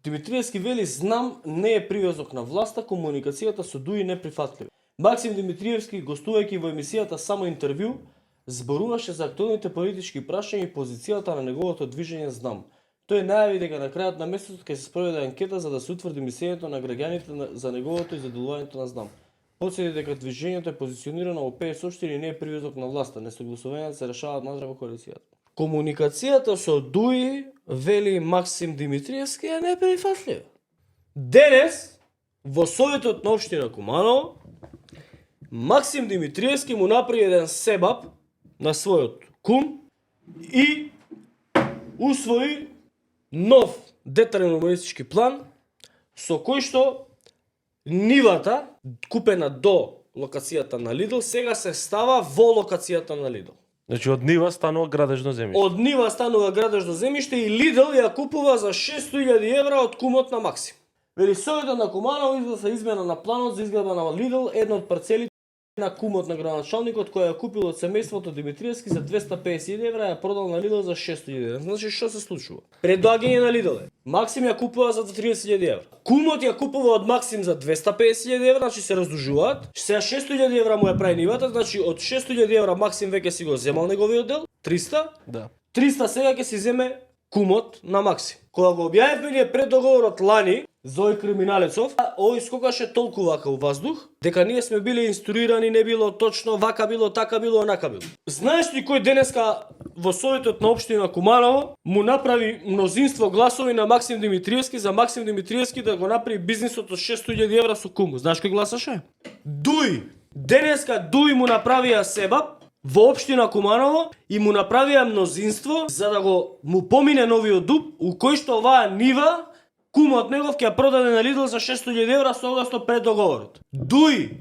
Димитриевски вели: знам не е привезок на власта, комуникацијата со Дуи неприфатлива. Максим Димитриевски, гостувајќи во емисијата Само интервју, зборуваше за актуелните политички прашања и позицијата на неговото движење Знам. Тој најави дека на крајот на месецот ќе се спроведе анкета за да се утврди мислењето на граѓаните за неговото и задоволувањето на Знам. Потсети дека движењето е позиционирано во 50 општини и не е привезок на власта, несогласувањата се решаваат надвор во коалицијата. Комуникацијата со Дуи, вели Максим Димитриевски, е неприфатлива. Денес, во Советот на општина Куманово, Максим Димитриевски му направи еден себап на својот кум и усвои нов детален урбанистички план со кој што нивата, купена до локацијата на Лидл, сега се става во локацијата на Лидл. Значи од нива станува градежно земјиште. Од нива станува градежно земјиште и Лидл ја купува за 600.000 евра од кумот на Максим. Вели Советот на Куманово изгласа измена на планот за изградба на Лидл, една од парцелите на кумот на градоначалникот која ја купил од семејството Димитриевски за 250.000 евра, ја продал на Лидл за 600.000 евра. Значи што се случува? Пред доаѓање на Лидл, Максим ја купува за 30.000 евра. Кумот ја купува од Максим за 250.000 евра, значи се раздужуваат. Сега 600.000 евра му ја прави нивата, значи од 600.000 евра Максим веќе си го земал неговиот дел, 300. Да. 300 сега ќе си земе кумот на Максим. Кога го објавивме ние пред договорот лани, Зој Криминалецов, овој скокаше толку вака у воздух, дека ние сме били инструирани, не било точно, вака било, така било, онака било. Знаеш ли кој денеска во Советот на општина Куманово му направи мнозинство гласови на Максим Димитриевски за Максим Димитриевски да го направи бизнисот од 600.000 евра со куму? Знаеш кој гласаше? Дуи! Денеска Дуи му направија себап во општина Куманово и му направија мнозинство за да го му помине новиот дуб, у кој што оваа нива кумот негов ќе ја продаде на Лидл за 600.000 евра согласно пред договорот. Дуи